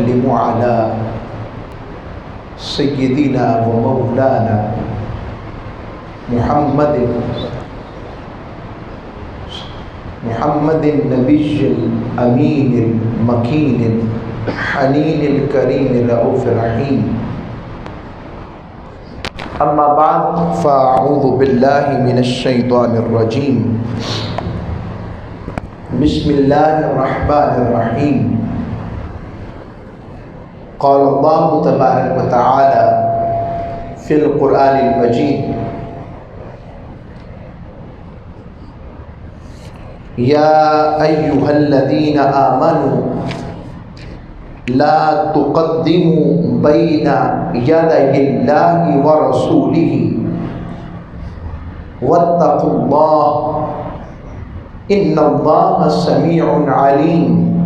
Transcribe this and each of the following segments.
وسلم على سيدنا ومولانا محمد النبي الأمين المكين الحنين الكريم الرؤوف الرحيم. أما بعد فأعوذ بالله من الشيطان الرجيم. بسم الله الرحمن الرحيم. قال الله تبارك وتعالى في القرآن المجيد: يا أيها الذين آمنوا لا تقدموا بين يدي الله ورسوله واتقوا الله إن الله سميع عليم.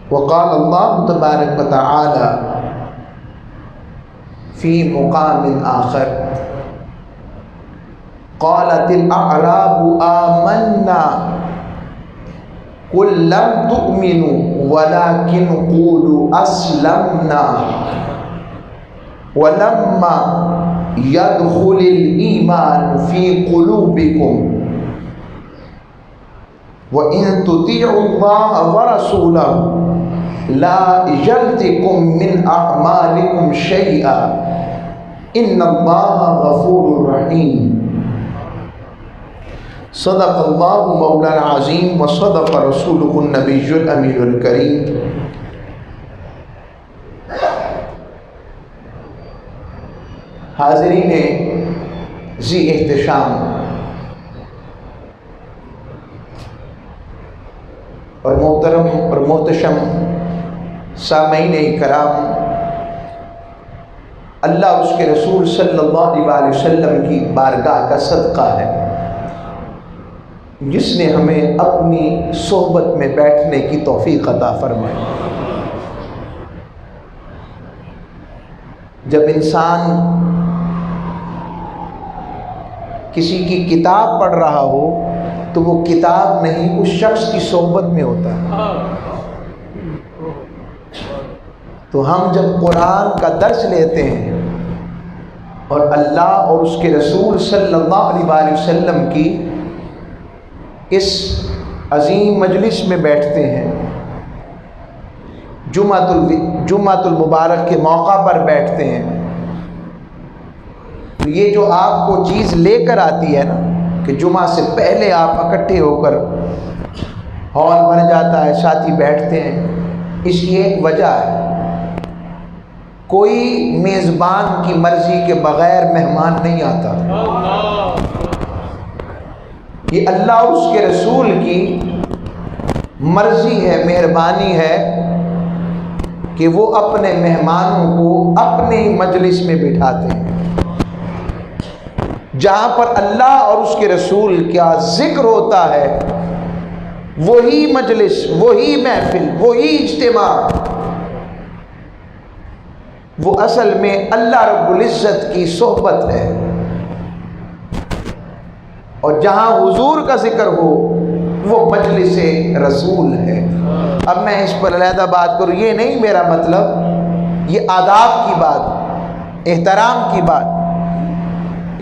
وقال الله تبارك وتعالى في مقام آخر: قالت الأعراب آمنا قل لم تؤمنوا ولكن قولوا أسلمنا ولما يدخل الإيمان في قلوبكم وإن تطيعوا الله ورسوله لا يلتكم من أعمالكم شيئا إن الله غفور رحيم. صدق الله مولانا العظيم وصدق رسوله النبي الأمين الكريم. حاضرین ذی احتشام اور محترم اور محتشم سامعین کرام، اللہ اس کے رسول صلی اللہ علیہ وسلم کی بارگاہ کا صدقہ ہے جس نے ہمیں اپنی صحبت میں بیٹھنے کی توفیق عطا فرمائی. جب انسان کسی کی کتاب پڑھ رہا ہو تو وہ کتاب نہیں، اس شخص کی صحبت میں ہوتا ہے. تو ہم جب قرآن کا درس لیتے ہیں اور اللہ اور اس کے رسول صلی اللہ علیہ وسلم کی اس عظیم مجلس میں بیٹھتے ہیں، جمعۃ المبارک کے موقع پر بیٹھتے ہیں، تو یہ جو آپ کو چیز لے کر آتی ہے نا کہ جمعہ سے پہلے آپ اکٹھے ہو کر ہال بن جاتا ہے، ساتھی بیٹھتے ہیں، اس کی ایک وجہ ہے. کوئی میزبان کی مرضی کے بغیر مہمان نہیں آتا. یہ اللہ اور اس کے رسول کی مرضی ہے، مہربانی ہے کہ وہ اپنے مہمانوں کو اپنے ہی مجلس میں بٹھاتے ہیں. جہاں پر اللہ اور اس کے رسول کا ذکر ہوتا ہے، وہی مجلس، وہی محفل، وہی اجتماع، وہ اصل میں اللہ رب العزت کی صحبت ہے. اور جہاں حضور کا ذکر ہو وہ مجلس رسول ہے. اب میں اس پر علیحدہ بات کروں، یہ نہیں میرا مطلب، یہ آداب کی بات، احترام کی بات،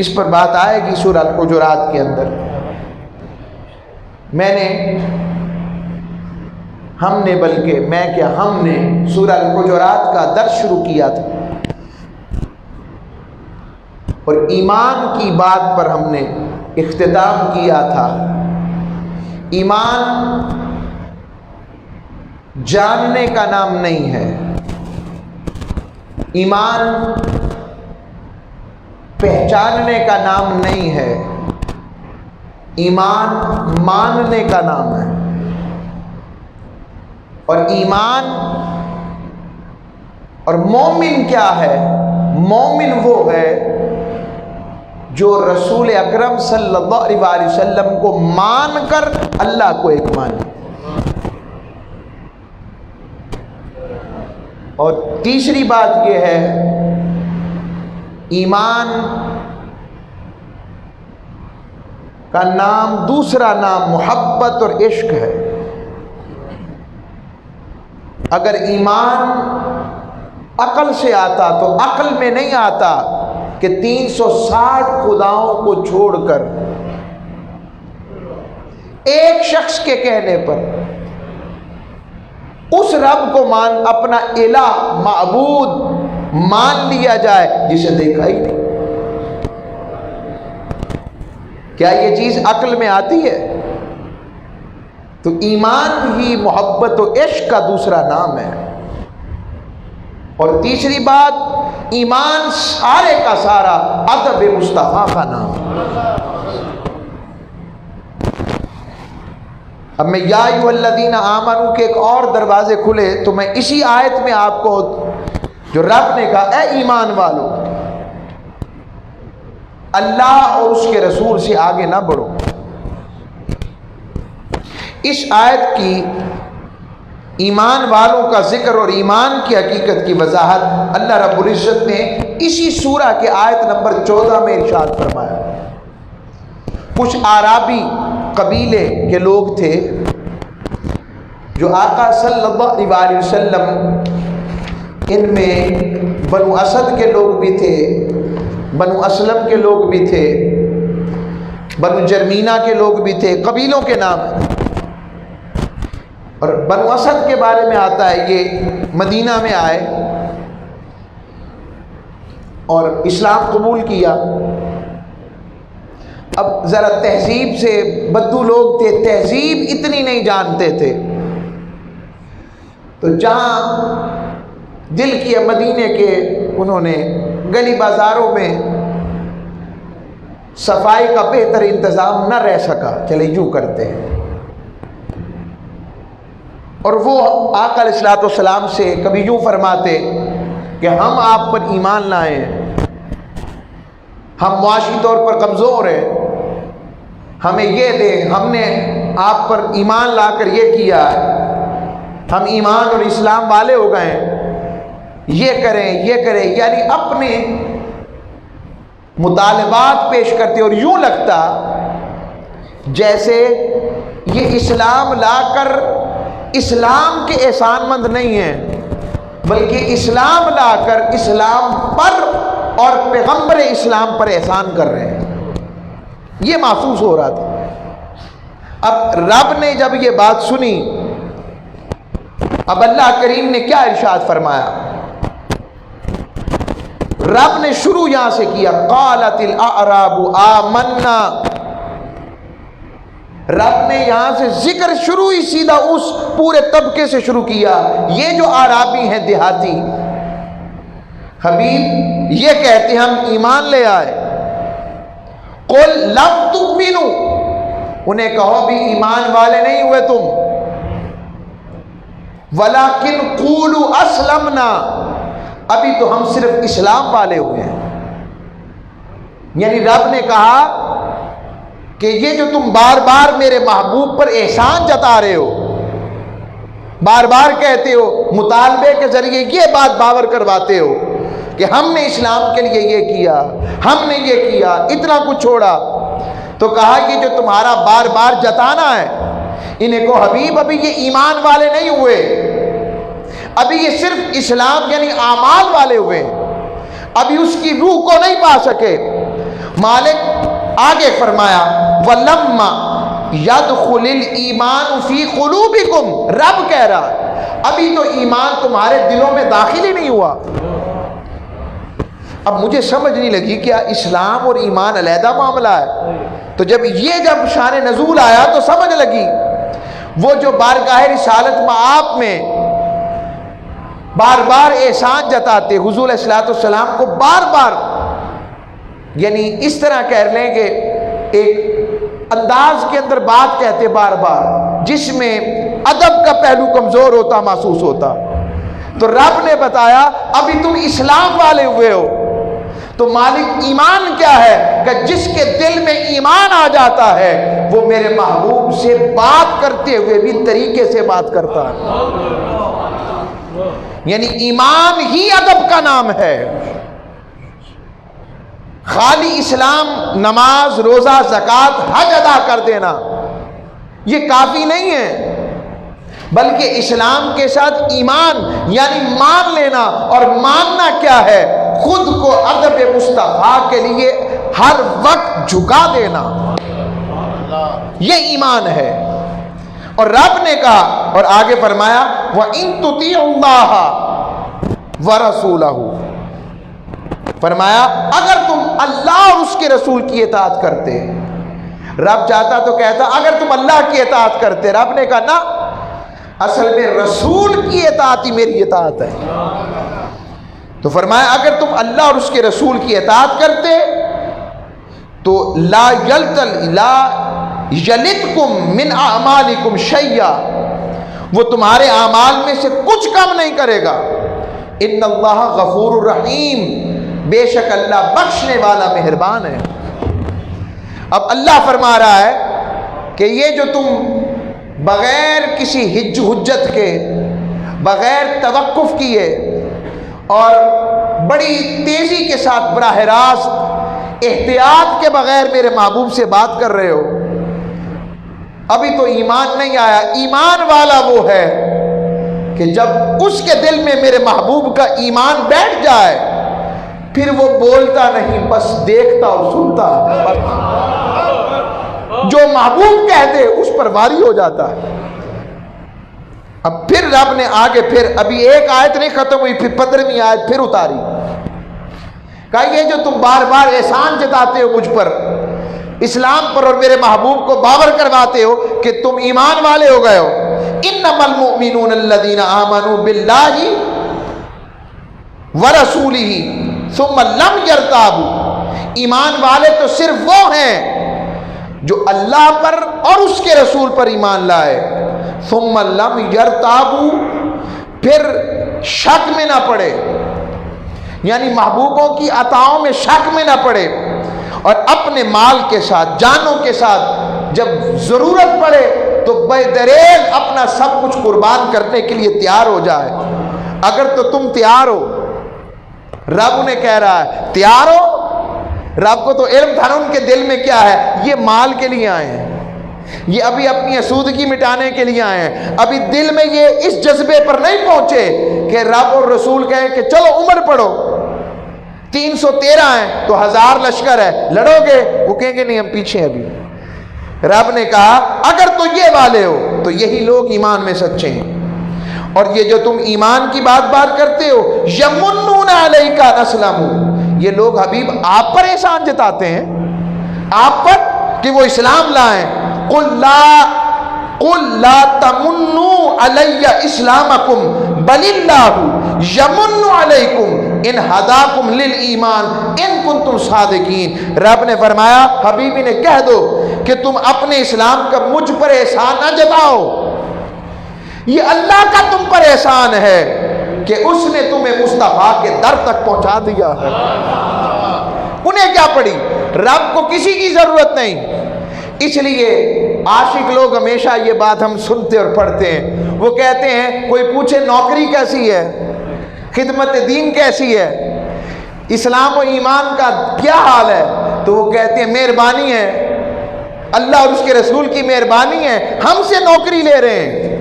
اس پر بات آئے گی سورہ الحجرات کے اندر. ہم نے سورہ الحجرات کا درس شروع کیا تھا اور ایمان کی بات پر ہم نے اختتام کیا تھا. ایمان جاننے کا نام نہیں ہے، ایمان پہچاننے کا نام نہیں ہے، ایمان ماننے کا نام ہے. اور ایمان اور مومن کیا ہے؟ مومن وہ ہے جو رسول اکرم صلی اللہ علیہ وسلم کو مان کر اللہ کو ایک مانے. اور تیسری بات یہ ہے، ایمان کا نام، دوسرا نام محبت اور عشق ہے. اگر ایمان عقل سے آتا تو عقل میں نہیں آتا کہ 360 خداؤں کو چھوڑ کر ایک شخص کے کہنے پر اس رب کو اپنا الہ معبود مان لیا جائے جسے دیکھا ہی نہیں۔ کیا یہ چیز عقل میں آتی ہے؟ تو ایمان ہی محبت و عشق کا دوسرا نام ہے۔ اور تیسری بات، ایمان سارے کا سارا ادب مصطفیٰ کا نام ہے۔ اب میں یا ایھا الذین آمنو کے ایک اور دروازے کھلے تو میں اسی آیت میں آپ کو جو رب نے کہا اے ایمان والو، اللہ اور اس کے رسول سے آگے نہ بڑھو، اس آیت کی ایمان والوں کا ذکر اور ایمان کی حقیقت کی وضاحت اللہ رب العزت نے اسی سورہ کے آیت نمبر 14 میں ارشاد فرمایا۔ کچھ اعرابی قبیلے کے لوگ تھے جو آقا صلی اللہ علیہ وسلم، ان میں بنو اسد کے لوگ بھی تھے، بنو اسلم کے لوگ بھی تھے، بنو جرمینہ کے لوگ بھی تھے، قبیلوں کے نام ہیں۔ اور بنو اسد کے بارے میں آتا ہے یہ مدینہ میں آئے اور اسلام قبول کیا۔ اب ذرا تہذیب سے بدو لوگ تھے، تہذیب اتنی نہیں جانتے تھے، تو جہاں دل کیا مدینے کے انہوں نے گلی بازاروں میں صفائی کا بہتر انتظام نہ رہ سکا، چلے یوں کرتے ہیں۔ اور وہ آقا علیہ الصلوۃ والسلام سے کبھی یوں فرماتے کہ ہم آپ پر ایمان لائے ہیں، ہم معاشی طور پر کمزور ہیں، ہمیں یہ دیں، ہم نے آپ پر ایمان لا کر یہ کیا ہے، ہم ایمان اور اسلام والے ہو گئے ہیں، یہ کریں یہ کریں، یعنی اپنے مطالبات پیش کرتے اور یوں لگتا جیسے یہ اسلام لا کر اسلام کے احسان مند نہیں ہیں، بلکہ اسلام لا کر اسلام پر اور پیغمبر اسلام پر احسان کر رہے ہیں، یہ محسوس ہو رہا تھا۔ اب رب نے جب یہ بات سنی، اب اللہ کریم نے کیا ارشاد فرمایا؟ رب نے شروع یہاں سے کیا، قالت الاعراب آمنا۔ رب نے یہاں سے ذکر شروع ہی سیدھا اس پورے طبقے سے شروع کیا، یہ جو اعرابی ہیں، دیہاتی، حبیب یہ کہتے ہیں ہم ایمان لے آئے۔ قل لم تؤمنوا، انہیں کہو بھی ایمان والے نہیں ہوئے تم، ولکن قولوا اسلمنا، ابھی تو ہم صرف اسلام والے ہوئے ہیں۔ یعنی رب نے کہا کہ یہ جو تم بار بار میرے محبوب پر احسان جتا رہے ہو، بار بار کہتے ہو، مطالبے کے ذریعے یہ بات باور کرواتے ہو کہ ہم نے اسلام کے لیے یہ کیا، ہم نے یہ کیا، اتنا کچھ چھوڑا، تو کہا کہ جو تمہارا بار بار جتانا ہے، انہیں کو حبیب ابھی یہ ایمان والے نہیں ہوئے، ابھی یہ صرف اسلام یعنی اعمال والے ہوئے، ابھی اس کی روح کو نہیں پا سکے۔ مالک آگے فرمایا وَلَمَّا يَدْخُلِ الْإِيمَانُ فِي قُلُوبِكُمْ، رب کہہ رہا ہے ابھی تو ایمان تمہارے دلوں میں داخل ہی نہیں ہوا۔ اب مجھے سمجھ نہیں لگی کیا اسلام اور ایمان علیحدہ معاملہ ہے؟ تو جب شان نزول آیا تو سمجھ لگی، وہ جو بارگاہ رسالت مآب میں بار بار احسان جتاتے حضور علیہ الصلوۃ والسلام کو، بار بار یعنی اس طرح کہہ لیں کہ ایک انداز کے اندر بات کہتے بار بار جس میں ادب کا پہلو کمزور ہوتا محسوس ہوتا، تو رب نے بتایا ابھی تم اسلام والے ہوئے ہو۔ تو مالک ایمان کیا ہے کہ جس کے دل میں ایمان آ جاتا ہے وہ میرے محبوب سے بات کرتے ہوئے بھی طریقے سے بات کرتا ہے، یعنی ایمان ہی ادب کا نام ہے۔ خالی اسلام، نماز، روزہ، زکوٰۃ، حج ادا کر دینا یہ کافی نہیں ہے۔ بلکہ اسلام کے ساتھ ایمان یعنی مان لینا، اور ماننا کیا ہے؟ خود کو ادب مصطفیٰ کے لیے ہر وقت جھکا دینا، یہ ایمان ہے۔ اور رب نے کہا اور آگے فرمایا وَإِن تُطِيعُوا اللَّهَ وَرَسُولَهُ، فرمایا اگر تم اللہ اور اس کے رسول کی اطاعت کرتے، رب چاہتا تو کہتا اگر تم اللہ کی اطاعت کرتے، رب نے کہا نہ، اصل میں رسول کی اطاعت ہی میری اطاعت ہے۔ تو فرمایا اگر تم اللہ اور اس کے رسول کی اطاعت کرتے تو لا یلتکم من اعمالکم شیئا، وہ تمہارے اعمال میں سے کچھ کم نہیں کرے گا۔ ان اللہ غفور الرحیم، بے شک اللہ بخشنے والا مہربان ہے۔ اب اللہ فرما رہا ہے کہ یہ جو تم بغیر کسی حجت کے، بغیر توقف کیے اور بڑی تیزی کے ساتھ براہ راست احتیاط کے بغیر میرے محبوب سے بات کر رہے ہو، ابھی تو ایمان نہیں آیا۔ ایمان والا وہ ہے کہ جب اس کے دل میں میرے محبوب کا ایمان بیٹھ جائے پھر وہ بولتا نہیں، بس دیکھتا اور سنتا، جو محبوب کہہ دے اس پر واری ہو جاتا ہے۔ اب پھر رب نے آگے پھر ابھی ایک آیت نہیں ختم ہوئی، پھر 15ویں آیت پھر اتاری، کہا یہ جو تم بار بار احسان جتاتے ہو مجھ پر، اسلام پر اور میرے محبوب کو باور کرواتے ہو کہ تم ایمان والے ہو گئے ہو، انما المؤمنون الذین آمنوا باللہ ورسولہ ثم لم یرتابوا، ایمان والے تو صرف وہ ہیں جو اللہ پر اور اس کے رسول پر ایمان لائے، ثم لم یرتابوا، پھر شک میں نہ پڑے، یعنی محبوبوں کی عطاؤں میں شک میں نہ پڑے، اور اپنے مال کے ساتھ، جانوں کے ساتھ جب ضرورت پڑے تو بے دریغ اپنا سب کچھ قربان کرنے کے لیے تیار ہو جائے۔ اگر تو تم تیار ہو، رب نے کہہ رہا ہے تیار ہو، رب کو تو علم تھا ان کے دل میں کیا ہے، یہ مال کے لیے آئے ہیں، یہ ابھی اپنی اسودگی مٹانے کے لیے آئے ہیں، ابھی دل میں یہ اس جذبے پر نہیں پہنچے کہ رب اور رسول کہیں کہ چلو عمر پڑھو، 313 ہیں تو 1000 لشکر ہے، لڑو گے؟ وہ کہیں گے نہیں ہم پیچھے ہیں۔ ابھی رب نے کہا اگر تو یہ والے ہو تو یہی لوگ ایمان میں سچے ہیں۔ اور یہ جو تم ایمان کی بات کرتے ہو، یمنون علیک ان اسلموا، یہ لوگ حبیب آپ پر احسان جتاتے ہیں، آپ پر کہ وہ اسلام لائیں۔ قل لا تمنوا علی اسلامکم بل اللہ یمن علیکم ان ہداکم للایمان ان کنتم صادقین۔ رب نے فرمایا حبیبی نے کہہ دو کہ تم اپنے اسلام کا مجھ پر احسان نہ جتاؤ، یہ اللہ کا تم پر احسان ہے کہ اس نے تمہیں مصطفیٰ کے در تک پہنچا دیا ہے۔ انہیں کیا پڑی، رب کو کسی کی ضرورت نہیں۔ اس لیے عاشق لوگ ہمیشہ یہ بات ہم سنتے اور پڑھتے ہیں، وہ کہتے ہیں کوئی پوچھے نوکری کیسی ہے، خدمت دین کیسی ہے، اسلام و ایمان کا کیا حال ہے، تو وہ کہتے ہیں مہربانی ہے، اللہ اور اس کے رسول کی مہربانی ہے، ہم سے نوکری لے رہے ہیں،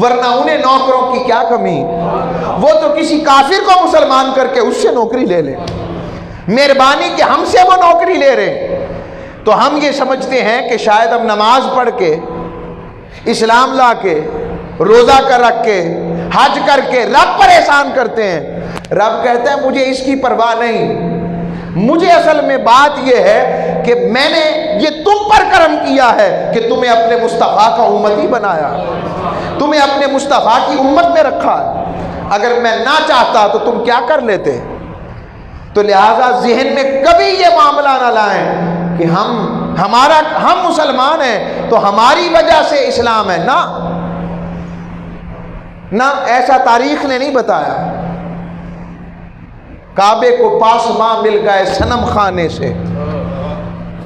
ورنہ انہیں نوکروں کی کیا کمی، وہ تو کسی کافر کو مسلمان کر کے اس سے نوکری لے لیں، مہربانی کہ ہم سے وہ نوکری لے رہے ہیں۔ تو ہم یہ سمجھتے ہیں کہ شاید ہم نماز پڑھ کے، اسلام لا کے، روزہ کر رکھ کے، حج کر کے رب پر احسان کرتے ہیں۔ رب کہتا ہے مجھے اس کی پرواہ نہیں، مجھے اصل میں بات یہ ہے کہ میں نے یہ تم پر کرم کیا ہے کہ تمہیں اپنے مصطفیٰ کا امتی بنایا، تمہیں اپنے مصطفیٰ کی امت میں رکھا ہے، اگر میں نہ چاہتا تو تم کیا کر لیتے؟ تو لہٰذا ذہن میں کبھی یہ معاملہ نہ لائیں کہ ہم مسلمان ہیں تو ہماری وجہ سے اسلام ہے، نہ ایسا تاریخ نے نہیں بتایا۔ کعبے کو پاسماں مل گئے صنم خانے سے،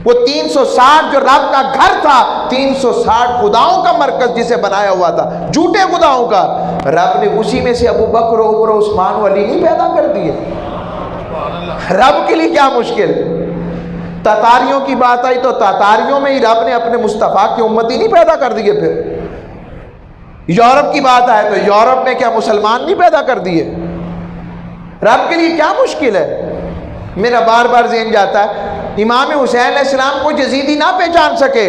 وہ 360 جو رب کا گھر تھا، 360 خداؤں کا مرکز جسے بنایا ہوا تھا، جھوٹے خداؤں کا، رب نے اسی میں سے ابو بکر عمر عثمان ولی نہیں پیدا کر دیے۔ رب کے لیے کیا مشکل؟ تاتاریوں کی بات آئی تو تاتاریوں میں ہی رب نے اپنے مصطفیٰ کی امتی نہیں پیدا کر دیے۔ پھر یورپ کی بات آئے تو یورپ میں کیا مسلمان نہیں پیدا کر دیے؟ رب کے لیے کیا مشکل ہے؟ میرا بار بار ذہن جاتا ہے امام حسین علیہ السلام کو یزیدی نہ پہچان سکے،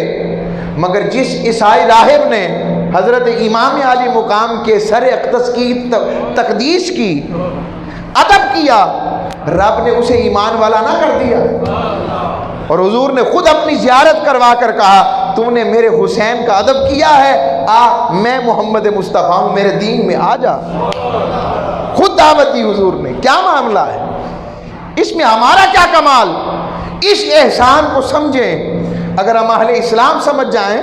مگر جس عیسائی راہب نے حضرت امام عالی مقام کے سر اقدس کی تقدیس کی، ادب کیا، رب نے اسے ایمان والا نہ کر دیا؟ اور حضور نے خود اپنی زیارت کروا کر کہا تم نے میرے حسین کا ادب کیا ہے، میں محمد مصطفیٰ ہوں، میرے دین میں آ جا۔ خود دعوت دی حضور نے۔ کیا معاملہ ہے اس میں؟ ہمارا کیا کمال؟ اس احسان کو سمجھیں۔ اگر ہم اہل اسلام سمجھ جائیں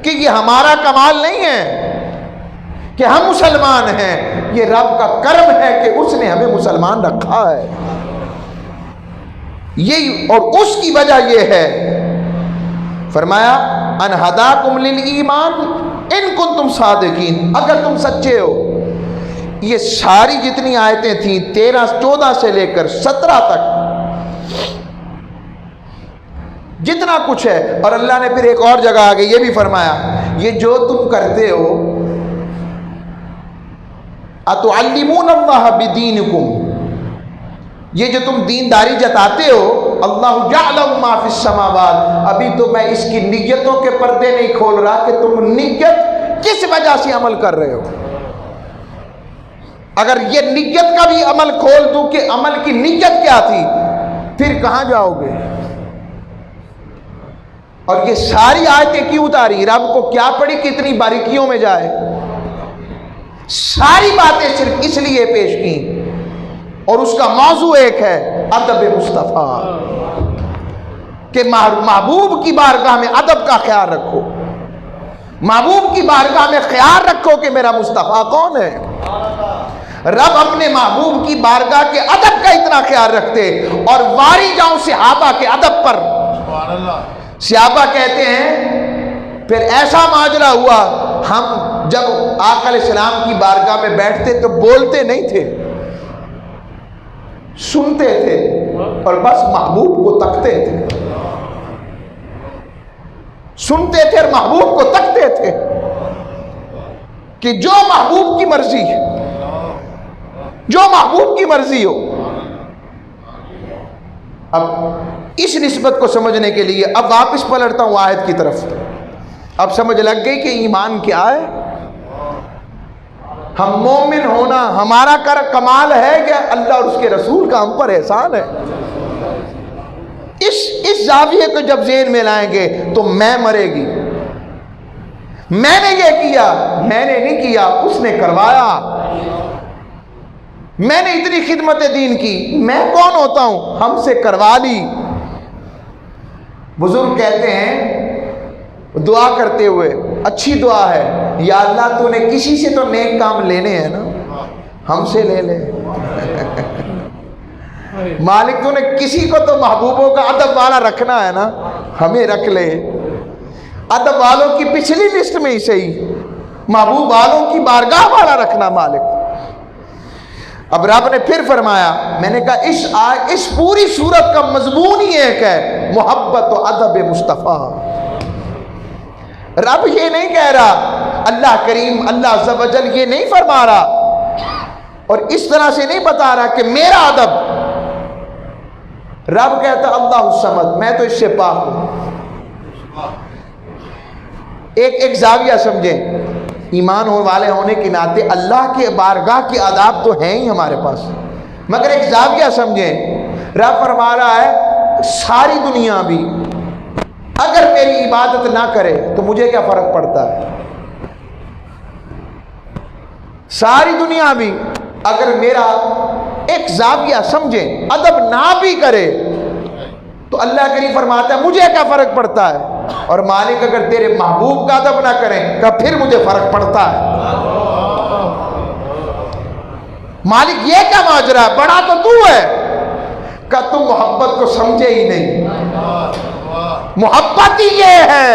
کہ یہ ہمارا کمال نہیں ہے کہ ہم مسلمان ہیں، یہ رب کا کرم ہے کہ اس نے ہمیں مسلمان رکھا ہے، یہ اور اس کی وجہ یہ ہے، فرمایا ان ہداکم للایمان ان کنتم صادقین، اگر تم سچے ہو۔ یہ ساری جتنی آیتیں تھیں 13-14 سے لے کر 17 تک جتنا کچھ ہے، اور اللہ نے پھر ایک اور جگہ آگے یہ بھی فرمایا یہ جو تم کرتے ہو اتعلمون اللہ بدینکم، یہ جو تم دینداری جتاتے ہو، اللہ یعلم ما فی السماوات، ابھی تو میں اس کی نیتوں کے پردے نہیں کھول رہا کہ تم نیت کس وجہ سے عمل کر رہے ہو۔ اگر یہ نیت کا بھی عمل کھول دوں کہ عمل کی نیت کیا تھی، پھر کہاں جاؤ گے؟ اور یہ ساری آیتیں کیوں اتاری؟ رب کو کیا پڑی کتنی باریکیوں میں جائے؟ ساری باتیں صرف اس لیے پیش کی، اور اس کا موضوع ایک ہے ادب مصطفیٰ، کہ محبوب کی بارگاہ میں ادب کا خیال رکھو، محبوب کی بارگاہ میں خیال رکھو کہ میرا مصطفیٰ کون ہے۔ رب اپنے محبوب کی بارگاہ کے ادب کا اتنا خیال رکھتے، اور واری جاؤں صحابہ کے ادب پر۔ صحابہ کہتے ہیں پھر ایسا ماجرا ہوا، ہم جب آقا علیہ السلام کی بارگاہ میں بیٹھتے تو بولتے نہیں تھے، سنتے تھے اور بس محبوب کو تکتے تھے، سنتے تھے اور محبوب کو تکتے تھے کہ جو محبوب کی مرضی ہے، جو محبوب کی مرضی ہو۔ اب اس نسبت کو سمجھنے کے لیے اب واپس پلٹتا ہوں آیت کی طرف۔ اب سمجھ لگ گئی کہ ایمان کیا ہے؟ ہم مومن ہونا ہمارا کمال ہے کہ اللہ اور اس کے رسول کا ہم پر احسان ہے۔ اس زاویے کو جب ذہن میں لائیں گے تو میں مرے گی، میں نے یہ کیا، میں نے نہیں کیا، اس نے کروایا، میں نے اتنی خدمت دین کی، میں کون ہوتا ہوں، ہم سے کروا لی۔ بزرگ کہتے ہیں دعا کرتے ہوئے، اچھی دعا ہے، یا اللہ تو نے کسی سے تو نیک کام لینے ہیں نا، ہم سے لے لے۔ مالک تو نے کسی کو تو محبوبوں کا ادب والا رکھنا ہے نا، ہمیں رکھ لے۔ ادب والوں کی پچھلی لسٹ میں ہی صحیح، محبوب والوں کی بارگاہ والا رکھنا مالک۔ اب رب نے پھر فرمایا، میں نے کہا اس پوری سورت کا مضمون ہی ایک ہے، محبت و ادب مصطفیٰ۔ رب یہ نہیں کہہ رہا، اللہ کریم اللہ عز و جل یہ نہیں فرما رہا اور اس طرح سے نہیں بتا رہا کہ میرا ادب۔ رب کہتا اللہ الصمد، میں تو اس سے پاک ہوں۔ ایک زاویہ سمجھیں، ایمان والے ہونے کے ناطے اللہ کے بارگاہ کے آداب تو ہیں ہی ہمارے پاس، مگر ایک زاویہ سمجھیں، رب فرما رہا ہے ساری دنیا بھی اگر میری عبادت نہ کرے تو مجھے کیا فرق پڑتا ہے؟ ساری دنیا بھی اگر میرا ایک زاویہ سمجھیں ادب نہ بھی کرے تو اللہ کریم فرماتا ہے مجھے کیا فرق پڑتا ہے؟ اور مالک اگر تیرے محبوب کا ادب نہ کریں تو پھر مجھے فرق پڑتا ہے۔ مالک یہ کیا ماجرا ہے؟ بڑا تو تو ہے کہ تم محبت کو سمجھے ہی نہیں۔ محبت ہی یہ ہے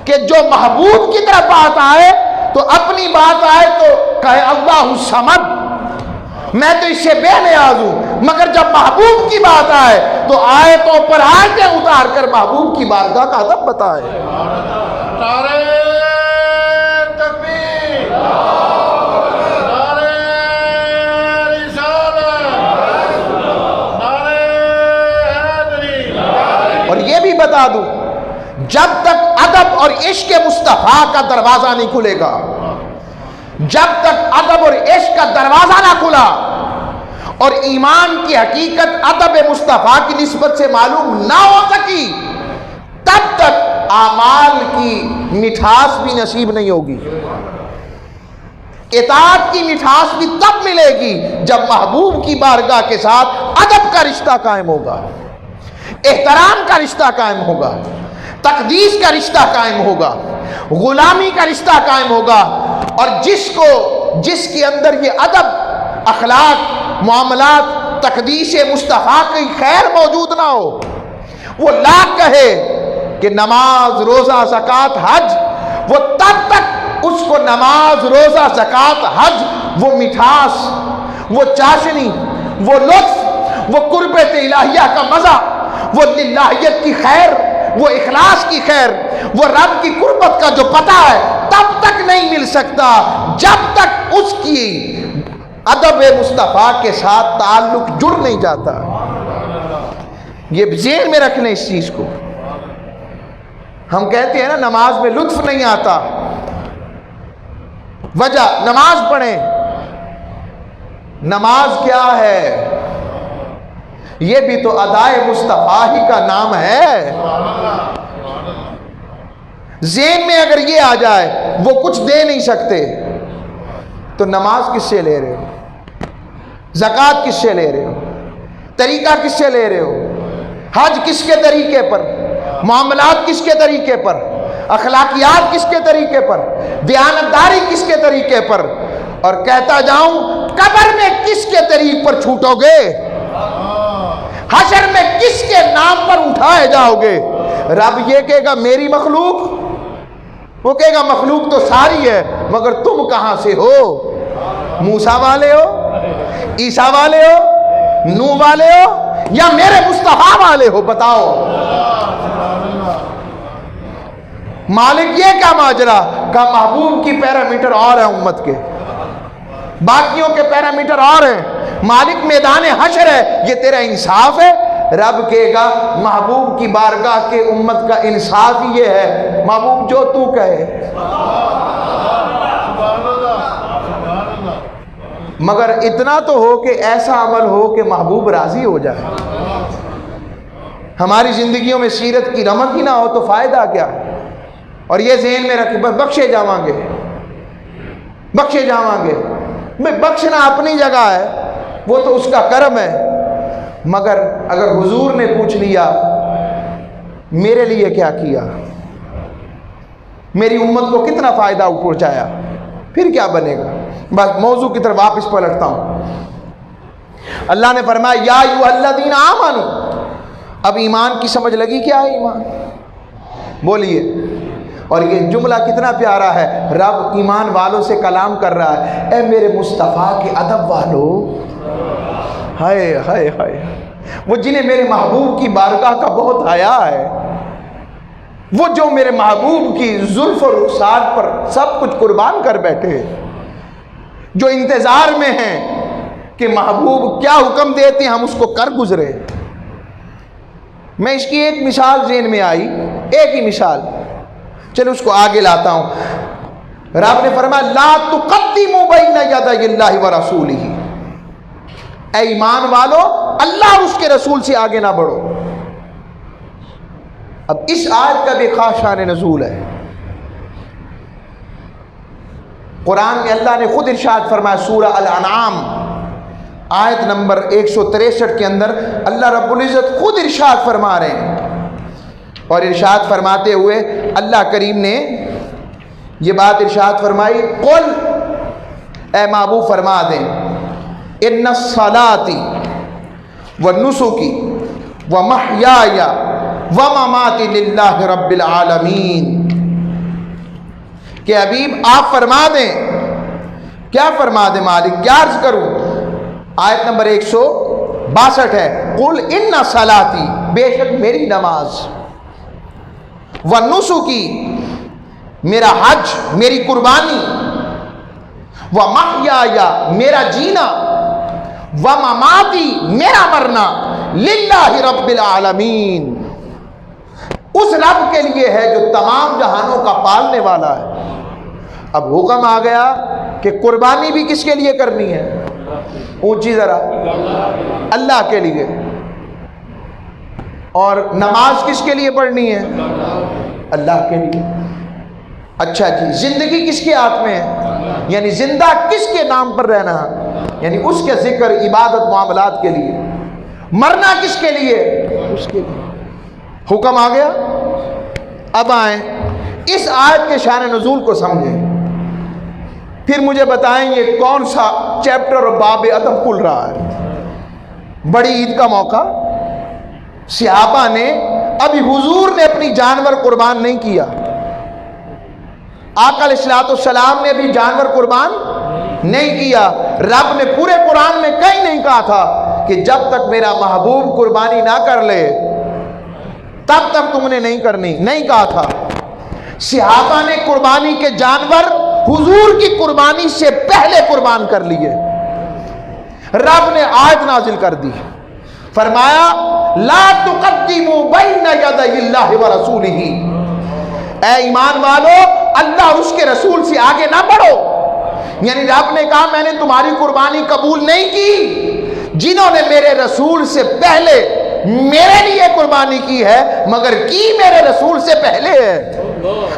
کہ جو محبوب کی طرف بات آئے تو اپنی بات آئے تو کہے اللہ الصمد، میں تو اس سے بے نیاز ہوں، مگر جب محبوب کی بات آئے تو آیتوں پر آیتیں اتار کر محبوب کی بارگاہ کا ادب بتائے۔ بتا دوں، جب تک ادب اور عشق مصطفیٰ کا دروازہ نہیں کھلے گا، جب تک ادب اور عشق کا دروازہ نہ کھلا اور ایمان کی حقیقت ادب مصطفیٰ کی نسبت سے معلوم نہ ہو سکی، تب تک اعمال کی مٹھاس بھی نصیب نہیں ہوگی۔ اطاعت کی مٹھاس بھی تب ملے گی جب محبوب کی بارگاہ کے ساتھ ادب کا رشتہ قائم ہوگا، احترام کا رشتہ قائم ہوگا، تقدیس کا رشتہ قائم ہوگا، غلامی کا رشتہ قائم ہوگا۔ اور جس کے اندر یہ ادب، اخلاق، معاملات، تقدیس مصطفیٰ کی خیر موجود نہ ہو، وہ لاکھ کہے کہ نماز، روزہ، زکوٰۃ، حج، وہ تب تک اس کو نماز، روزہ، زکوٰۃ، حج، وہ مٹھاس، وہ چاشنی، وہ لطف، وہ قربت الہیہ کا مزہ، وہ للہیت کی خیر، وہ اخلاص کی خیر، وہ رب کی قربت کا جو پتہ ہے، تب تک نہیں مل سکتا جب تک اس کی ادب مصطفیٰ کے ساتھ تعلق جڑ نہیں جاتا۔ یہ ذہن میں رکھ لیں اس چیز کو۔ ہم کہتے ہیں نا نماز میں لطف نہیں آتا، وجہ نماز پڑھیں۔ نماز کیا ہے؟ یہ بھی تو ادائے مصطفیٰ ہی کا نام ہے۔ ذہن میں اگر یہ آ جائے وہ کچھ دے نہیں سکتے تو نماز کس سے لے رہے ہو؟ زکوٰۃ کس سے لے رہے ہو؟ طریقہ کس سے لے رہے ہو؟ حج کس کے طریقے پر؟ معاملات کس کے طریقے پر؟ اخلاقیات کس کے طریقے پر؟ دیانتداری کس کے طریقے پر؟ اور کہتا جاؤں قبر میں کس کے طریق پر چھوٹو گے؟ حشر میں کس کے نام پر اٹھائے جاؤ گے؟ رب یہ کہے گا میری مخلوق، وہ کہے گا مخلوق تو ساری ہے مگر تم کہاں سے ہو؟ موسیٰ والے ہو، عیسیٰ والے ہو، نوح والے ہو، یا میرے مصطفیٰ والے ہو؟ بتاؤ۔ مالک یہ کیا ماجرا کا محبوب کی پیرامیٹر اور ہیں امت کے، باقیوں کے پیرامیٹر اور ہیں۔ مالک میدان حشر ہے، یہ تیرا انصاف ہے؟ رب کہے گا محبوب کی بارگاہ کے امت کا انصاف یہ ہے، محبوب جو تو کہے۔ مگر اتنا تو ہو کہ ایسا عمل ہو کہ محبوب راضی ہو جائے۔ ہماری زندگیوں میں سیرت کی رمق ہی نہ ہو تو فائدہ کیا؟ اور یہ ذہن میں رکھیں، بخشے جاواں گے، بخشے جاواں گے۔ بخشنا اپنی جگہ ہے، وہ تو اس کا کرم ہے، مگر اگر حضور نے پوچھ لیا میرے لیے کیا کیا، میری امت کو کتنا فائدہ پہنچایا، پھر کیا بنے گا؟ بس موضوع کی طرف واپس پلٹتا ہوں۔ اللہ نے فرمایا یا ایھا الذین آمنوا، اب ایمان کی سمجھ لگی کیا ہے ایمان؟ بولیے۔ اور یہ جملہ کتنا پیارا ہے، رب ایمان والوں سے کلام کر رہا ہے، اے میرے مصطفیٰ کے ادب والو، ہائے ہائے ہائے، وہ جنہیں میرے محبوب کی بارگاہ کا بہت حیا ہے، وہ جو میرے محبوب کی زلف و رخسار پر سب کچھ قربان کر بیٹھے، جو انتظار میں ہیں کہ محبوب کیا حکم دیتے ہیں ہم اس کو کر گزرے۔ میں اس کی ایک مثال ذہن میں آئی، ایک ہی مثال، چلو اس کو آگے لاتا ہوں۔ رب نے فرمایا لا تقدموا بین یدی اللہ ورسولہ، اے ایمان والو اللہ اور اس کے رسول سے آگے نہ بڑھو۔ اب اس آیت کا بھی خاص شان نزول ہے۔ قرآن میں اللہ نے خود ارشاد فرمایا، سورہ الانعام آیت نمبر 163 کے اندر اللہ رب العزت خود ارشاد فرما رہے ہیں، اور ارشاد فرماتے ہوئے اللہ کریم نے یہ بات ارشاد فرمائی، قل، اے محبوب فرما دیں، ان الصلاۃ ونسکی ومحیای ومماتی للہ رب العالمین، کہ حبیب آپ فرما دیں، کیا فرما دیں مالک، کیا عرض کروں؟ آیت نمبر 162 ہے، قل ان صلاتی، بے شک میری نماز، ونسکی، میرا حج، میری قربانی، ومحیای، میرا جینا، ومماتی، میرا مرنا، للہ رب العالمین، اس رب کے لیے ہے جو تمام جہانوں کا پالنے والا ہے۔ اب حکم آ گیا کہ قربانی بھی کس کے لیے کرنی ہے؟ اونچی ذرا، اللہ کے لیے۔ اور نماز کس کے لیے پڑھنی ہے؟ اللہ کے لیے۔ اچھا جی، زندگی کس کے ہاتھ میں ہے؟ یعنی زندہ کس کے نام پر رہنا ہے؟ یعنی اس کے ذکر، عبادت، معاملات کے لیے۔ مرنا کس کے لیے؟ اس کے لیے۔ حکم آ گیا۔ اب آئیں اس آیت کے شان نزول کو سمجھیں، پھر مجھے بتائیں یہ کون سا چیپٹر اور باب ادب کھل رہا ہے؟ بڑی عید کا موقع، صحابہ نے، ابھی حضور نے اپنی جانور قربان نہیں کیا، آقا علیہ الصلوۃ والسلام نے بھی جانور قربان نہیں کیا۔ رب نے پورے قرآن میں کہیں نہیں کہا تھا کہ جب تک میرا محبوب قربانی نہ کر لے تب تک تم نے نہیں کرنی، نہیں کہا تھا۔ صحابہ نے قربانی کے جانور حضور کی قربانی سے پہلے قربان کر لیے۔ رب نے آیت نازل کر دی، فرمایا لا تقدموا بین یدی اللہ ورسولہ، اے ایمان والو اللہ اور اس کے رسول سے آگے نہ بڑھو۔ یعنی رب نے کہا میں نے تمہاری قربانی قبول نہیں کی، جنہوں نے میرے رسول سے پہلے میرے لیے قربانی کی ہے، مگر کی میرے رسول سے پہلے ہے۔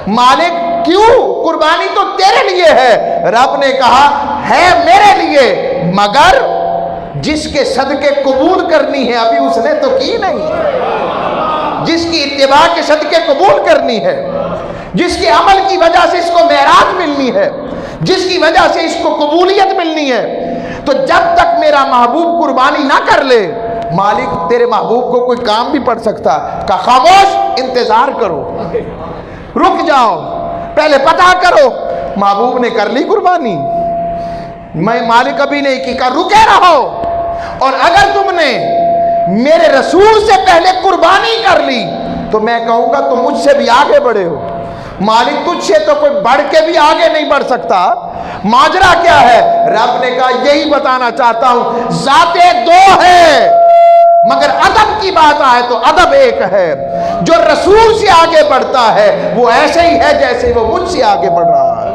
مالک کیوں؟ قربانی تو تیرے لیے ہے۔ رب نے کہا ہے میرے لیے، مگر جس کے صدقے قبول کرنی ہے ابھی اس نے تو کی نہیں، جس کی اتباع کے صدقے قبول کرنی ہے، جس کے عمل کی وجہ سے اس کو معراج ملنی ہے، جس کی وجہ سے اس کو قبولیت ملنی ہے، تو جب تک میرا محبوب قربانی نہ کر لے، مالک تیرے محبوب کو کوئی کام بھی پڑ سکتا ہے، کہ خاموش انتظار کرو، رک جاؤ، پہلے پتہ کرو۔ محبوب نے کر لی قربانی، میں مالک ابھی نہیں کی، کہا رکے رہو، اور اگر تم نے میرے رسول سے پہلے قربانی کر لی تو میں کہوں گا تم مجھ سے بھی آگے بڑھے ہو۔ مالک تجھ سے تو کوئی بڑھ کے بھی آگے نہیں بڑھ سکتا، ماجرا کیا ہے؟ رب نے کہا یہی بتانا چاہتا ہوں، ذاتیں دو ہے مگر ادب کی بات آئے تو ادب ایک ہے۔ جو رسول سے آگے بڑھتا ہے وہ ایسے ہی ہے جیسے وہ مجھ سے آگے بڑھ رہا ہے۔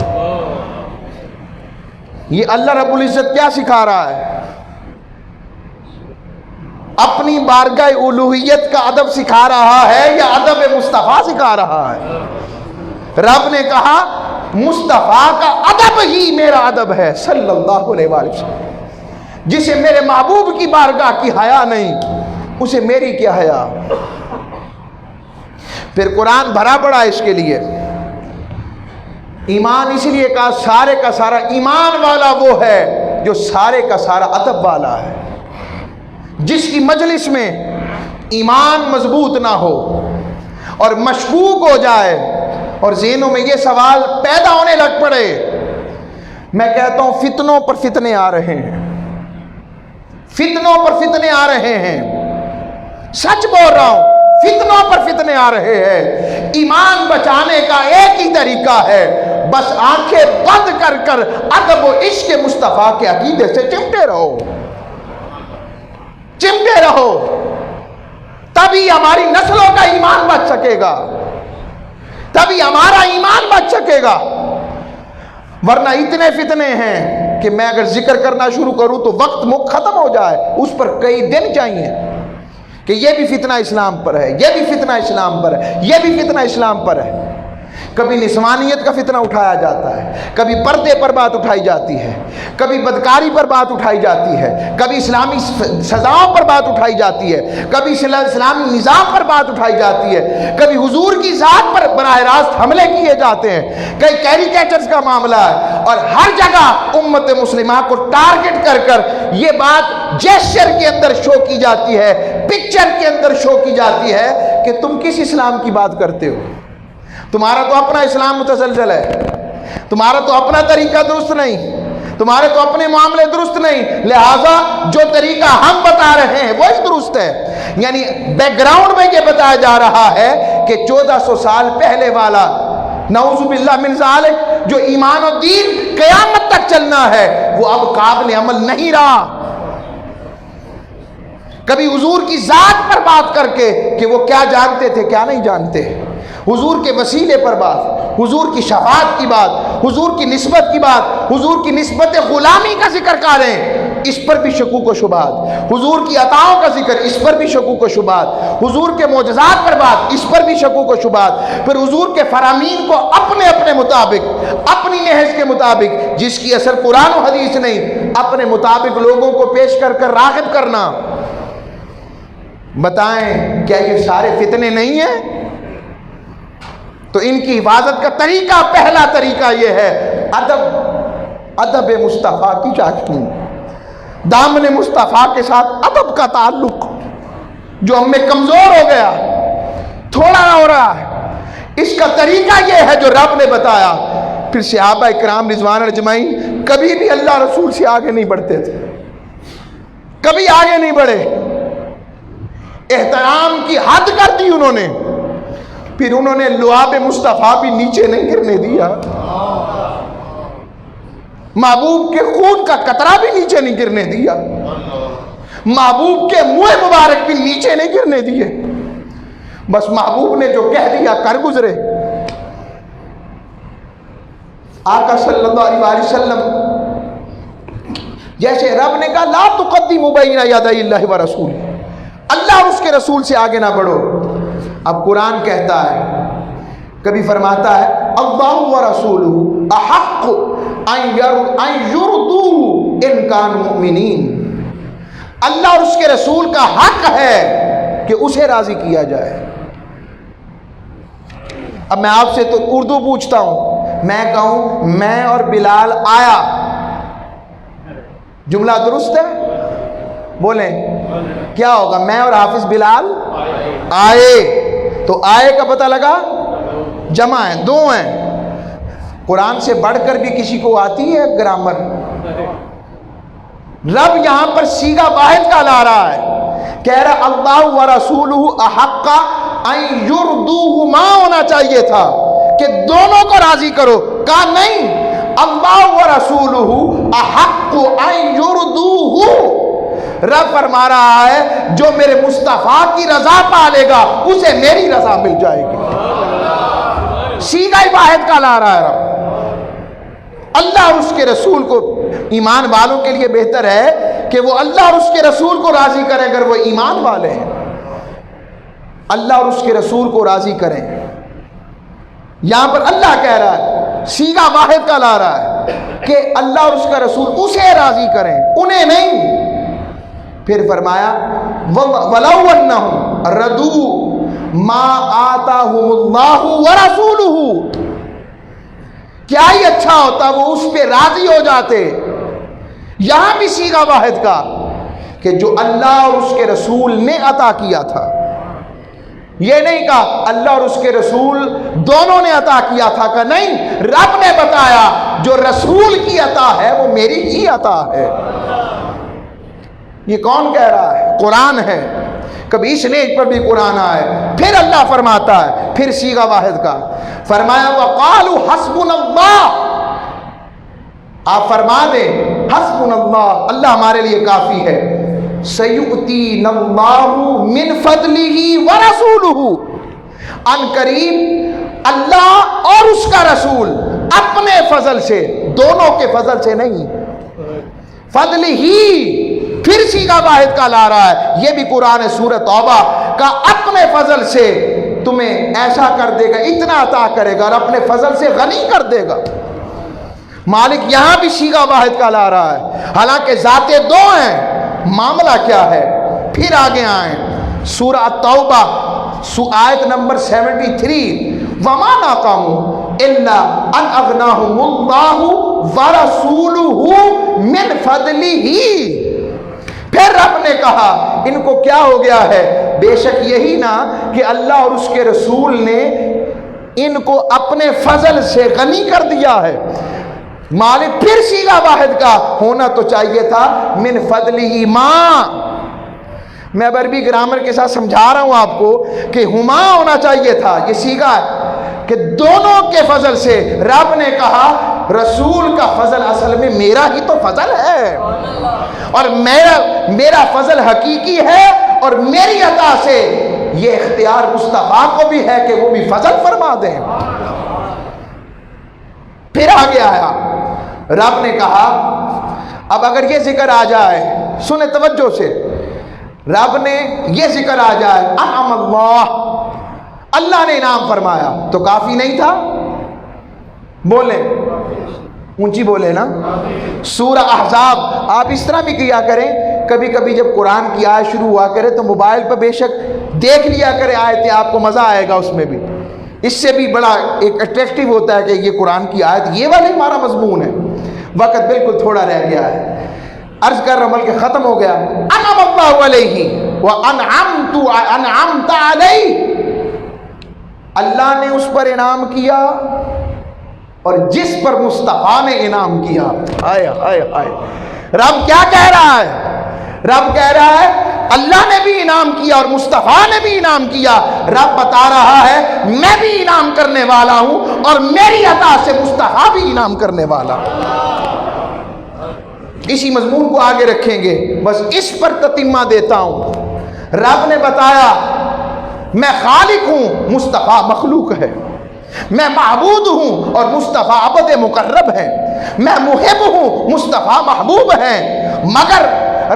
یہ اللہ رب العزت کیا سکھا رہا ہے؟ اپنی بارگاہ الوہیت کا ادب سکھا رہا ہے یا ادب مصطفیٰ سکھا رہا ہے؟ رب نے کہا مصطفیٰ کا ادب ہی میرا ادب ہے صلی اللہ علیہ وسلم، جسے میرے محبوب کی بارگاہ کی حیا نہیں اسے میری کیا حیا۔ پھر قرآن بھرا پڑا اس کے لیے۔ ایمان اس لیے کہا سارے کا سارا ایمان والا وہ ہے جو سارے کا سارا ادب والا ہے، جس کی مجلس میں ایمان مضبوط نہ ہو اور مشکوک ہو جائے اور ذہنوں میں یہ سوال پیدا ہونے لگ پڑے۔ میں کہتا ہوں فتنوں پر فتنے آ رہے ہیں، فتنوں پر فتنے آ رہے ہیں، سچ بول رہا ہوں، فتنوں پر فتنے آ رہے ہیں۔ ایمان بچانے کا ایک ہی طریقہ ہے، بس آنکھیں بند کر کر ادب و عشق مصطفیٰ کے عقیدے سے چمٹے رہو، چمٹے رہو، تبھی ہماری نسلوں کا ایمان بچ سکے گا، تبھی ہمارا ایمان بچ سکے گا۔ ورنہ اتنے فتنے ہیں کہ میں اگر ذکر کرنا شروع کروں تو وقت ختم ہو جائے، اس پر کئی دن چاہیے کہ یہ بھی فتنہ اسلام پر ہے، یہ بھی فتنہ اسلام پر ہے، یہ بھی فتنہ اسلام پر ہے۔ کبھی نسوانیت کا فتنہ اٹھایا جاتا ہے، کبھی پردے پر بات اٹھائی جاتی ہے، کبھی بدکاری پر بات اٹھائی جاتی ہے، کبھی اسلامی سزاؤں پر بات اٹھائی جاتی ہے، کبھی اسلامی نظام پر بات اٹھائی جاتی ہے، کبھی حضور کی ذات پر براہ راست حملے کیے جاتے ہیں، کئی کیریکیچرز کا معاملہ ہے، اور ہر جگہ امت مسلمہ کو ٹارگٹ کر کر یہ بات جیسچر کے اندر شو کی جاتی ہے، پکچر کے اندر شو کی جاتی ہے کہ تم کس اسلام کی بات کرتے ہو؟ تمہارا تو اپنا اسلام متزلزل ہے، تمہارا تو اپنا طریقہ درست نہیں، تمہارے تو اپنے معاملے درست نہیں، لہٰذا جو طریقہ ہم بتا رہے ہیں وہی درست ہے۔ یعنی بیک گراؤنڈ میں یہ بتایا جا رہا ہے کہ 1400 سال پہلے والا نعوذ باللہ من ذالک جو ایمان و دین قیامت تک چلنا ہے وہ اب قابل عمل نہیں رہا۔ کبھی حضور کی ذات پر بات کر کے کہ وہ کیا جانتے تھے کیا نہیں جانتے، حضور کے وسیلے پر بات، حضور کی شفاعت کی بات، حضور کی نسبت کی بات، حضور کی نسبت غلامی کا ذکر کریں، اس پر بھی شکوک و شبہات، حضور کی عطاؤں کا ذکر، اس پر بھی شکوک و شبہات، حضور کے معجزات پر بات، اس پر بھی شکوک و شبہات، پھر حضور کے فرامین کو اپنے اپنے مطابق، اپنی نہج کے مطابق، جس کی اثر قرآن و حدیث نہیں، اپنے مطابق لوگوں کو پیش کر کر راغب کرنا۔ بتائیں کیا یہ سارے فتنے نہیں ہیں؟ تو ان کی حفاظت کا طریقہ، پہلا طریقہ یہ ہے ادب مصطفیٰ کی چاشنی، دامن مصطفیٰ کے ساتھ ادب کا تعلق، جو ہم میں کمزور ہو گیا، تھوڑا ہو رہا ہے۔ اس کا طریقہ یہ ہے جو رب نے بتایا۔ پھر صحابہ اکرام رضوان اجمعین کبھی بھی اللہ رسول سے آگے نہیں بڑھتے تھے، کبھی آگے نہیں بڑھے، احترام کی حد کر دی انہوں نے، پھر انہوں نے لعاب مصطفیٰ بھی نیچے نہیں گرنے دیا، محبوب کے خون کا قطرہ بھی نیچے نہیں گرنے دیا، محبوب کے منہ مبارک بھی نیچے نہیں گرنے دیے، بس محبوب نے جو کہہ دیا کر گزرے۔ آقا صلی اللہ علیہ وسلم جیسے رب نے کہا لا تقدموا بین یدی اللہ ورسول، اللہ اور اس کے رسول سے آگے نہ بڑھو۔ اب قرآن کہتا ہے، کبھی فرماتا ہے اللہ ورسولہ احق ان یرضوہ ان کانوا مؤمنین، اللہ اور اس کے رسول کا حق ہے کہ اسے راضی کیا جائے۔ اب میں آپ سے تو اردو پوچھتا ہوں، میں کہوں میں اور بلال آیا، جملہ درست ہے؟ بولیں کیا ہوگا؟ میں اور حافظ بلال آئے، تو آئے کا پتہ لگا جمع ہے، دو ہیں۔ قرآن سے بڑھ کر بھی کسی کو آتی ہے گرامر؟ رب یہاں پر صیغہ واحد کا لا رہا ہے، کہہ رہا اللہ ورسولہ احق ان یرضوہما ہونا چاہیے تھا کہ دونوں کو راضی کرو، کہا نہیں اللہ ورسولہ احق ان یرضوہ، رب فرما رہا ہے جو میرے مصطفیٰ کی رضا پالے گا اسے میری رضا مل جائے گی، صیغہ واحد کا لا رہا ہے رب۔ اللہ اور اس کے رسول کو، ایمان والوں کے لیے بہتر ہے کہ وہ اللہ اور اس کے رسول کو راضی کریں اگر وہ ایمان والے ہیں، اللہ اور اس کے رسول کو راضی کریں۔ یہاں پر اللہ کہہ رہا ہے، صیغہ واحد کا لا رہا ہے کہ اللہ اور اس کا رسول اسے راضی کریں، انہیں نہیں۔ پھر فرمایا وَلَوْ أَنَّهُمْ رَضُوا مَا آتَاهُمُ اللَّهُ وَرَسُولُهُ، کیا ہی اچھا ہوتا وہ اس پہ راضی ہو جاتے۔ یہاں بھی صیغہ واحد کا کہ جو اللہ اور اس کے رسول نے عطا کیا تھا، یہ نہیں کہا اللہ اور اس کے رسول دونوں نے عطا کیا تھا، کہ نہیں، رب نے بتایا جو رسول کی عطا ہے وہ میری ہی عطا ہے۔ یہ کون کہہ رہا ہے؟ قرآن ہے۔ کبھی اس نیج پر بھی قرآن آئے، پھر اللہ فرماتا ہے، پھر صیغہ واحد کا فرمایا وَقَالُوا حَسْبُنَا اللَّهُ، آپ فرما دیں حسبنا اللہ، اللہ ہمارے لیے کافی ہے، سَيُؤْتِينَ اللَّهُ مِنْ فَضْلِهِ وَرَسُولُهُ، ان قریب اللہ اور اس کا رسول اپنے فضل سے، دونوں کے فضل سے نہیں، فضل ہی، پھر صیغہ واحد کا لا رہا ہے۔ یہ بھی قرآن سورہ توبہ کا، اپنے فضل سے تمہیں ایسا کر دے گا، اتنا عطا کرے گا اور اپنے فضل سے غنی کر دے گا۔ مالک یہاں بھی صیغہ واحد کا لا رہا ہے، حالانکہ ذاتیں دو ہیں، معاملہ کیا ہے؟ پھر آگے آئیں سورہ توبہ آیت نمبر 73، وَمَا نَقَمُوا إِلَّا أَنْ أَغْنَاهُمُ اللَّهُ وَرَسُولُهُ مِنْ فَضْلِهِ، پھر رب نے کہا ان کو کیا ہو گیا ہے؟ بے شک یہی نا کہ اللہ اور اس کے رسول نے ان کو اپنے فضل سے غنی کر دیا ہے۔ مالک پھر صیغہ واحد کا ہونا تو چاہیے تھا من فضلہ ما، میں اب عربی گرامر کے ساتھ سمجھا رہا ہوں آپ کو کہ ہما ہونا چاہیے تھا، یہ صیغہ کہ دونوں کے فضل سے۔ رب نے کہا رسول کا فضل اصل میں میرا ہی تو فضل ہے، اور میرا فضل حقیقی ہے، اور میری عطا سے یہ اختیار مصطفیٰ کو بھی ہے کہ وہ بھی فضل فرما دیں۔ پھر آگے آیا، رب نے کہا اب اگر یہ ذکر آ جائے، سنیں توجہ سے، رب نے یہ ذکر آ جائے انعم اللہ نے انعام فرمایا، تو کافی نہیں تھا؟ بولیں، اونچی بولے نا۔ سورہ احزاب آپ اس طرح بھی کیا کریں، کبھی کبھی جب قرآن کی آیت شروع ہوا کرے تو موبائل پر بے شک دیکھ لیا کرے آیتیں، آپ کو مزہ آئے گا اس میں بھی، اس سے بھی بڑا ایک اٹریکٹیو ہوتا ہے کہ یہ قرآن کی آیت یہ والا ہمارا مضمون ہے۔ وقت بالکل تھوڑا رہ گیا ہے، عرض کر رہا ہوں بلکہ ختم ہو گیا۔ انعم اللہ علیہ وانعمت علیہ، اللہ نے اس پر انعام کیا اور جس پر مصطفیٰ نے انعام کیا۔ آئے آئے آئے، رب کیا کہہ رہا ہے؟ رب کہہ رہا ہے اللہ نے بھی انعام کیا اور مصطفیٰ نے بھی انعام کیا۔ رب بتا رہا ہے میں بھی انعام کرنے والا ہوں اور میری عطا سے مصطفیٰ بھی انعام کرنے والا۔ اسی مضمون کو آگے رکھیں گے، بس اس پر تتمہ دیتا ہوں۔ رب نے بتایا میں خالق ہوں، مصطفیٰ مخلوق ہے، میں معبود ہوں اور مصطفیٰ عبد مقرب ہے، میں محب ہوں، مصطفیٰ محبوب ہے، مگر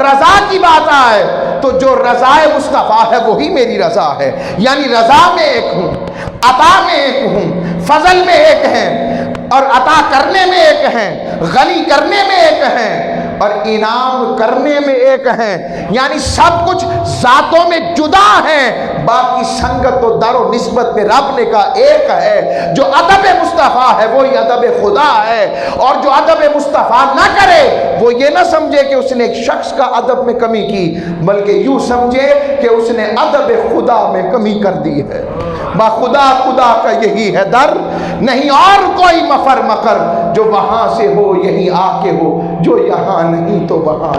رضا کی بات آئے تو جو رضا مصطفیٰ ہے وہی میری رضا ہے، یعنی رضا میں ایک ہوں، عطا میں ایک ہوں، فضل میں ایک ہیں، اور عطا کرنے میں ایک ہیں، غنی کرنے میں ایک ہیں، اور انعام کرنے میں ایک ہیں، یعنی سب کچھ ذاتوں میں جدا ہیں، باقی سنگت و در و نسبت میں رب نے کہا ایک ہے۔ جو ادب مصطفیٰ ہے وہی ادب خدا ہے، اور جو ادب مصطفیٰ نہ کرے وہ یہ نہ سمجھے کہ اس نے ایک شخص کا ادب میں کمی کی، بلکہ یوں سمجھے کہ اس نے ادب خدا میں کمی کر دی ہے۔ با خدا خدا کا یہی ہے در، نہیں اور کوئی مفر مکر، جو وہاں سے ہو یہی آ کے ہو، جو یہاں نہیں تو وہاں